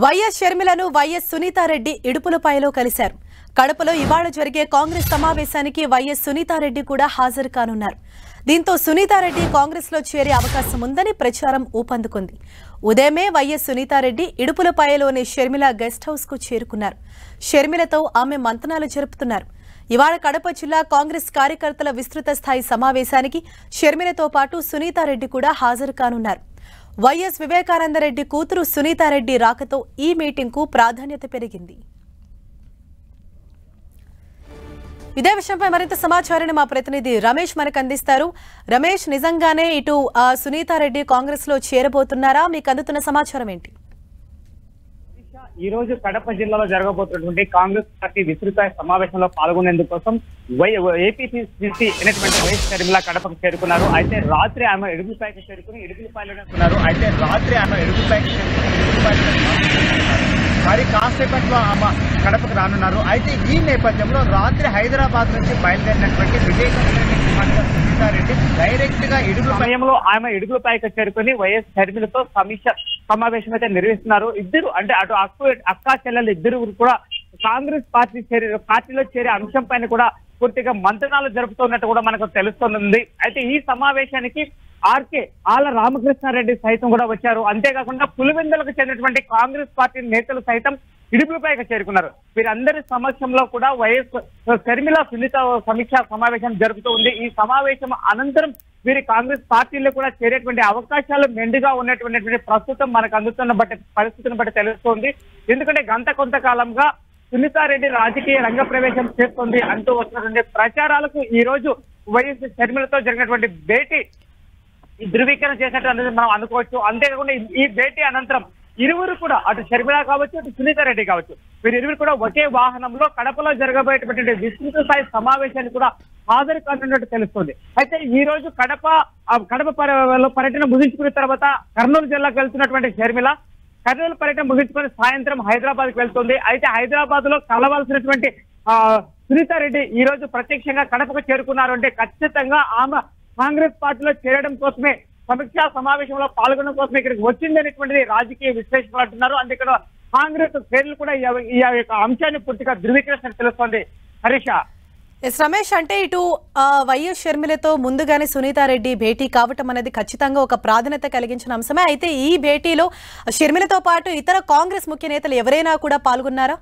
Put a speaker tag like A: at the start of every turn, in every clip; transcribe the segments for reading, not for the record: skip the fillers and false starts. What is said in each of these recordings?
A: YS షర్మిలను YS Sunitha Reddy ఇడుపులపాయలో కలిశారు. కడపలో ఇవాళ జరిగే కాంగ్రెస్ సమావేశానికి వైఎస్ సునీతారెడ్డి కూడా హాజరు కానున్నారు. దీంతో సునీతారెడ్డి కాంగ్రెస్ లో చేరే అవకాశం ఉందని ప్రచారం ఊపందుకుంది. ఉదయమే వైఎస్ సునీతారెడ్డి ఇడుపులపాయలోని షర్మిల గెస్ట్ హౌస్ కు చేరుకున్నారు. షర్మిలతో ఆమె మంతనాలు జరుపుతున్నారు. ఇవాళ కడప జిల్లా కాంగ్రెస్ కార్యకర్తల విస్తృత స్థాయి సమావేశానికి షర్మిలతో పాటు సునీతారెడ్డి కూడా హాజరు కానున్నారు. వైఎస్ వివేకానందరెడ్డి కూతురు సునీతారెడ్డి రాకతో ఈ మీటింగ్ కు ప్రాధాన్యత పెరిగింది. ఇదే విషయంపై మరింత సమాచారాన్ని మా ప్రతినిధి రమేష్ మనకు అందిస్తారు. రమేష్, నిజంగానే ఇటు సునీతారెడ్డి కాంగ్రెస్ లో చేరబోతున్నారా? మీకు అందుతున్న సమాచారం ఏంటి?
B: ఈ రోజు కడప జిల్లాలో జరగబోతున్నటువంటి కాంగ్రెస్ పార్టీ విస్తృత సమావేశంలో పాల్గొనేందుకోసం ఏపీసీసీ అయినటువంటి వైఎస్ షర్మిల కడపకు చేరుకున్నారు. అయితే రాత్రి ఆమె ఇడుపులపాయకు చేరుకుని ఇడుపులపాయలోనే ఉన్నారు. మరి కాసేపట్లో ఆమె కడపకు రానున్నారు. అయితే ఈ నేపథ్యంలో రాత్రి హైదరాబాద్ నుంచి బయలుదేరినటువంటి సునీతారెడ్డి డైరెక్ట్ గా సమయంలో ఆమె ఇడుపులపాయకు చేరుకుని వైఎస్ షర్మిలతో సమీక్ష సమావేశం అయితే నిర్వహిస్తున్నారు. ఇద్దరు అంటే అటు అక్కా చెల్లెలు ఇద్దరు కూడా కాంగ్రెస్ పార్టీలో చేరే అంశం పైన కూడా పూర్తిగా మంత్రణాలు జరుపుతున్నట్టు కూడా మనకు తెలుస్తుంది. అయితే ఈ సమావేశానికి ఆళ్ల రామకృష్ణారెడ్డి సైతం కూడా వచ్చారు. అంతేకాకుండా పులివెందులకు చెందినటువంటి కాంగ్రెస్ పార్టీ నేతలు సైతం ఇడుపులపాయకు చేరుకున్నారు. వీరందరి సమక్షంలో కూడా వైఎస్ షర్మిల సునీత సమీక్షా సమావేశం జరుపుతూ ఉంది. ఈ సమావేశం అనంతరం వీరి కాంగ్రెస్ పార్టీలో కూడా చేరేటువంటి అవకాశాలు మెండుగా ఉన్నటువంటి ప్రస్తుతం మనకు అందుతున్న పరిస్థితిని బట్టి తెలుస్తోంది. ఎందుకంటే కొంతకాలంగా సునీతారెడ్డి రాజకీయ రంగ ప్రవేశం చేస్తుంది అంటూ వస్తున్నటువంటి ప్రచారాలకు ఈ రోజు వైఎస్ షర్మిలతో జరిగినటువంటి భేటీ ధృవీకరణ చేసినట్టు అనేది మనం అనుకోవచ్చు. అంతేకాకుండా ఈ భేటీ అనంతరం ఇరువురు కూడా అటు షర్మిల కావచ్చు, అటు సునీతారెడ్డి కావచ్చు, వీరిరువురు కూడా ఒకే వాహనంలో కడపలో జరగబోయేటువంటి విస్తృత స్థాయి సమావేశాన్ని కూడా హాజరు కానున్నట్టు తెలుస్తుంది. అయితే ఈ రోజు కడప పర్యటన ముగించుకున్న తర్వాత కర్నూలు జిల్లాకు వెళ్తున్నటువంటి షర్మిల కర్నూలు పర్యటన ముగించుకొని సాయంత్రం హైదరాబాద్ కు వెళ్తుంది. అయితే హైదరాబాద్ లో కలవాల్సినటువంటి సునీతారెడ్డి ఈ రోజు ప్రత్యక్షంగా కడపకు చేరుకున్నారు అంటే ఖచ్చితంగా ఆమె కాంగ్రెస్ పార్టీలో చేరడం కోసమే, సమీక్షా సమావేశంలో పాల్గొనడం కోసమే ఇక్కడికి వచ్చింది అనేటువంటిది రాజకీయ విశ్లేషకులు అంటున్నారు. అందుకే కాంగ్రెస్ శ్రేణులు కూడా ఈ యొక్క అంశాన్ని పూర్తిగా ధృవీకరిస్తున్నట్టు తెలుస్తోంది. హరీష,
A: రమేష్, అంటే ఇటు వైఎస్ షర్మిలతో ముందుగానే సునీతారెడ్డి భేటీ కావటం అనేది ఖచ్చితంగా ఒక ప్రాధాన్యత కలిగించిన అంశమే. అయితే ఈ భేటీలో షర్మిలతో పాటు ఇతర కాంగ్రెస్ ముఖ్య నేతలు ఎవరైనా కూడా పాల్గొన్నారా?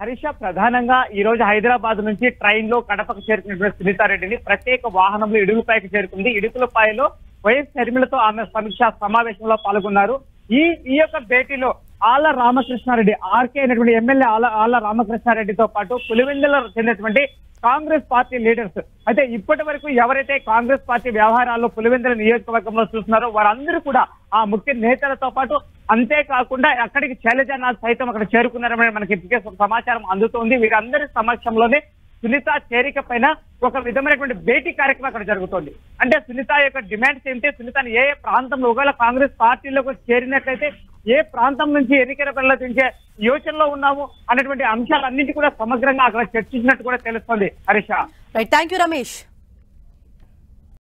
B: హరీష, ప్రధానంగా ఈ రోజు హైదరాబాద్ నుంచి ట్రైన్ లో కడపకు చేరుకున్నటువంటి సునీతారెడ్డిని ప్రత్యేక వాహనంలో ఇడుపులపాయకు చేరుకుంది. ఇడుపులపాయలో వైఎస్ షర్మిలతో ఆమె సమీక్షా సమావేశంలో పాల్గొన్నారు. ఈ యొక్క భేటీలో ఆళ్ల రామకృష్ణారెడ్డి ఆర్కే అయినటువంటి ఎమ్మెల్యే ఆళ్ల రామకృష్ణారెడ్డితో పాటు పులివెందులో చెందినటువంటి కాంగ్రెస్ పార్టీ లీడర్స్, అయితే ఇప్పటి వరకు ఎవరైతే కాంగ్రెస్ పార్టీ వ్యవహారాల్లో పులివెందుల నియోజకవర్గంలో చూస్తున్నారో వారందరూ కూడా ఆ ముఖ్య నేతలతో పాటు, అంతేకాకుండా అక్కడికి శైలజానాథ్ సైతం అక్కడ చేరుకున్నారని మనకి ఇప్పటికే సమాచారం అందుతోంది. వీరందరి సమక్షంలోనే సునీత చేరిక పైన ఒక విధమైనటువంటి భేటీ కార్యక్రమం అక్కడ జరుగుతోంది. అంటే సునీత యొక్క డిమాండ్స్ ఏంటి, సునీతను ఏ ప్రాంతంలో ఒకవేళ కాంగ్రెస్ పార్టీలోకి చేరినట్లయితే ఏ ప్రాంతం నుంచి ఎన్నికల పరిణించే యోచనలో ఉన్నాము అనేటువంటి అంశాలన్నింటి కూడా సమగ్రంగా అక్కడ చర్చించినట్టు కూడా తెలుస్తోంది. Harisha,
A: right, thank you Ramesh.